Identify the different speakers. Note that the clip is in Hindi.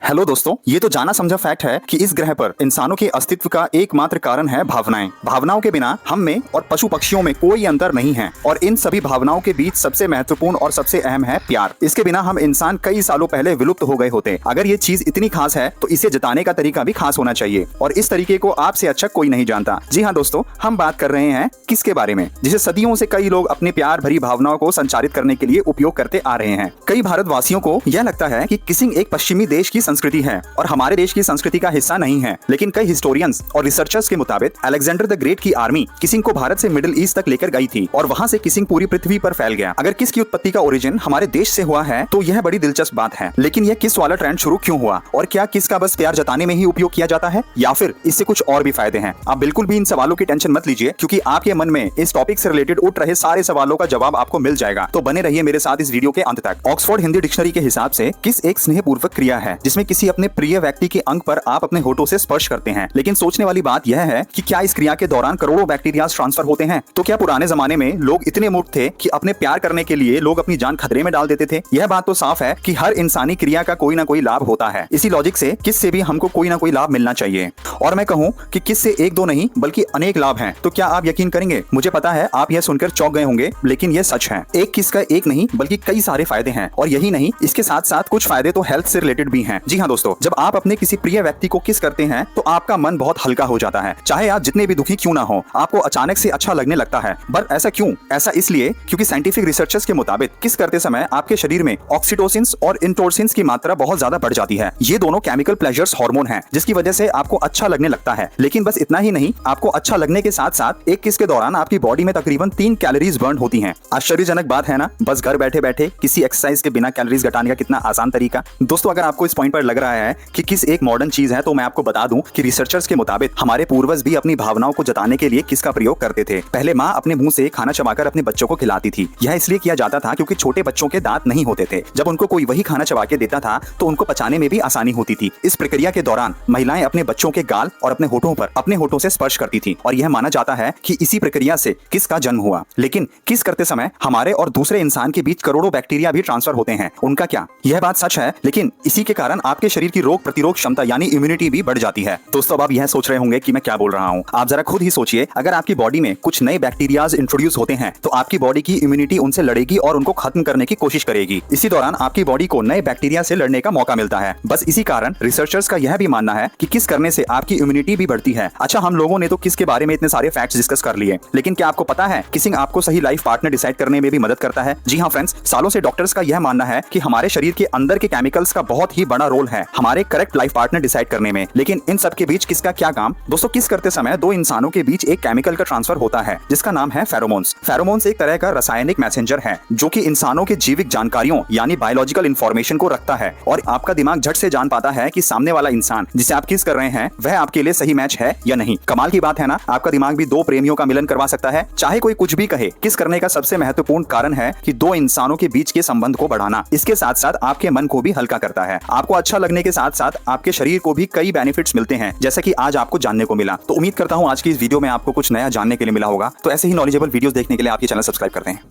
Speaker 1: हेलो दोस्तों, ये तो जाना समझा फैक्ट है कि इस ग्रह पर इंसानों के अस्तित्व का एकमात्र कारण है भावनाएं। भावनाओं के बिना हम में और पशु पक्षियों में कोई अंतर नहीं है और इन सभी भावनाओं के बीच सबसे महत्वपूर्ण और सबसे अहम है प्यार। इसके बिना हम इंसान कई सालों पहले विलुप्त हो गए होते। अगर ये चीज इतनी खास है तो इसे जताने का तरीका भी खास होना चाहिए और इस तरीके को आपसे अच्छा कोई नहीं जानता। जी हाँ दोस्तों, हम बात कर रहे हैं किसके बारे में, जिसे सदियों से कई लोग अपने प्यार भरी भावनाओं को संचारित करने के लिए उपयोग करते आ रहे हैं। कई भारतवासियों को यह लगता है कि किसिंग एक पश्चिमी देश की संस्कृति है और हमारे देश की संस्कृति का हिस्सा नहीं है, लेकिन कई हिस्टोरियंस और रिसर्चर्स के मुताबिक अलेक्जेंडर द ग्रेट की आर्मी किसिंग को भारत से मिडिल ईस्ट तक लेकर गई थी और वहां से किसिंग पूरी पृथ्वी पर फैल गया। अगर किस की उत्पत्ति का ओरिजिन हमारे देश से हुआ है तो यह बड़ी दिलचस्प बात है, लेकिन यह किस वाला ट्रेंड शुरू क्यों हुआ और क्या किस का बस प्यार जताने में ही उपयोग किया जाता है या फिर इससे कुछ और भी फायदे हैं? आप बिल्कुल भी इन सवालों की टेंशन मत लीजिए, क्योंकि आपके मन में इस टॉपिक से रिलेटेड उठ रहे सारे सवालों का जवाब आपको मिल जाएगा। तो बने रहिए मेरे साथ इस वीडियो के अंत तक। ऑक्सफोर्ड हिंदी डिक्शनरी के हिसाब से किस एक स्नेहपूर्वक क्रिया है जिसमें किसी अपने प्रिय व्यक्ति के अंग पर आप अपने होठों से स्पर्श करते हैं। लेकिन सोचने वाली बात यह है कि क्या इस क्रिया के दौरान करोड़ों बैक्टीरिया ट्रांसफर होते हैं? तो क्या पुराने जमाने में लोग इतने मूर्ख थे कि अपने प्यार करने के लिए लोग अपनी जान खतरे में डाल देते थे? यह बात तो साफ है कि हर इंसानी क्रिया का कोई ना कोई लाभ होता है। इसी लॉजिक से किस से भी हमको कोई ना कोई लाभ मिलना चाहिए और मैं कहूँ कि किस से एक दो नहीं बल्कि अनेक लाभ हैं। तो क्या आप यकीन करेंगे? मुझे पता है आप यह सुनकर चौंक गए होंगे, लेकिन यह सच है। एक किस का एक नहीं बल्कि कई सारे फायदे हैं और यही नहीं, इसके साथ साथ कुछ फायदे तो हेल्थ से रिलेटेड भी हैं। जी हाँ दोस्तों, जब आप अपने किसी प्रिय व्यक्ति को किस करते हैं तो आपका मन बहुत हल्का हो जाता है। चाहे आप जितने भी दुखी क्यों ना हो, आपको अचानक से अच्छा लगने लगता है। पर ऐसा क्यों? ऐसा इसलिए क्योंकि साइंटिफिक रिसर्चर्स के मुताबिक किस करते समय आपके शरीर में ऑक्सीटोसिन और इंटोसिन की मात्रा बहुत ज्यादा बढ़ जाती है। ये दोनों केमिकल प्लेजर्स हार्मोन हैं, जिसकी वजह से आपको अच्छा लगने लगता है। लेकिन बस इतना ही नहीं, आपको अच्छा लगने के साथ साथ एक किस के दौरान आपकी बॉडी में तकरीबन 3 कैलोरीज बर्न होती हैं। आश्चर्यजनक बात है ना? बस घर बैठे बैठे किसी एक्सरसाइज के बिना कैलोरीज घटाने का कितना आसान तरीका। दोस्तों, अगर आपको इस पॉइंट पर लग रहा है कि किस एक मॉडर्न चीज है, तो मैं आपको बता दूं कि रिसर्चर्स के मुताबिक हमारे पूर्वज भी अपनी भावनाओं को जताने के लिए किस का प्रयोग करते थे। पहले माँ अपने मुंह से खाना चबाकर अपने बच्चों को खिलाती थी। यह इसलिए किया जाता था क्योंकि छोटे बच्चों के दांत नहीं होते थे। जब उनको कोई वही खाना चबा के देता था तो उनको पचाने में भी आसानी होती थी। इस प्रक्रिया के दौरान महिलाएं अपने बच्चों के गाल और अपने होठों पर अपने होठों से स्पर्श करती थी और यह माना जाता है कि इसी प्रक्रिया से किस का जन्म हुआ। लेकिन किस करते समय हमारे और दूसरे इंसान के बीच करोड़ों बैक्टीरिया भी ट्रांसफर होते हैं। उनका क्या? यह बात सच है, लेकिन इसी के कारण आपके शरीर की रोग प्रतिरोध क्षमता यानी इम्यूनिटी भी बढ़ जाती है। दोस्तों, अब आप यह सोच रहे होंगे कि मैं क्या बोल रहा हूँ। आप जरा खुद ही सोचिए, अगर आपकी बॉडी में कुछ नए बैक्टीरियाज इंट्रोड्यूस होते हैं तो आपकी बॉडी की इम्यूनिटी उनसे लड़ेगी और उनको खत्म करने की कोशिश करेगी। इसी दौरान आपकी बॉडी को नए बैक्टीरिया से लड़ने का मौका मिलता है। बस इसी कारण रिसर्चर्स का यह भी मानना है कि किस करने से आपकी इम्यूनिटी भी बढ़ती है। अच्छा, हम लोगों ने तो किस के बारे में इतने सारे फैक्ट्स डिस्कस कर लिए, लेकिन क्या आपको पता है किसिंग आपको सही लाइफ पार्टनर डिसाइड करने में भी मदद करता है? जी हाँ फ्रेंड्स, सालों से डॉक्टर्स का यह मानना है कि हमारे शरीर के अंदर के केमिकल्स का बहुत ही बड़ा रोल है हमारे करेक्ट लाइफ पार्टनर डिसाइड करने में। लेकिन इन सब के बीच किसका क्या काम? दोस्तों, किस करते समय दो इंसानों के बीच एक केमिकल का ट्रांसफर होता है जिसका नाम है फेरोमोन्स। फेरोमोन्स एक तरह का रासायनिक मैसेंजर है जो कि इंसानों के जीविक जानकारियों यानी बायोलॉजिकल इंफॉर्मेशन को रखता है और आपका दिमाग झट से जान पाता है कि सामने वाला इंसान जिसे आप किस कर रहे हैं वह आपके लिए सही मैच है या नहीं। कमाल की बात है ना? आपका दिमाग भी दो प्रेमियों का मिलन करवा सकता है। चाहे कोई कुछ भी कहे, किस करने का सबसे महत्वपूर्ण कारण है कि दो इंसानों के बीच के संबंध को बढ़ाना। इसके साथ साथ आपके मन को भी हल्का करता है। आपको अच्छा लगने के साथ साथ आपके शरीर को भी कई बेनिफिट्स मिलते हैं, जैसा कि आज आपको जानने को मिला। तो उम्मीद करता हूँ आज की इस वीडियो में आपको कुछ नया जानने के लिए मिला होगा। तो ऐसे ही नॉलेजेबल वीडियोस देखने के लिए आपके चैनल सब्सक्राइब करते हैं।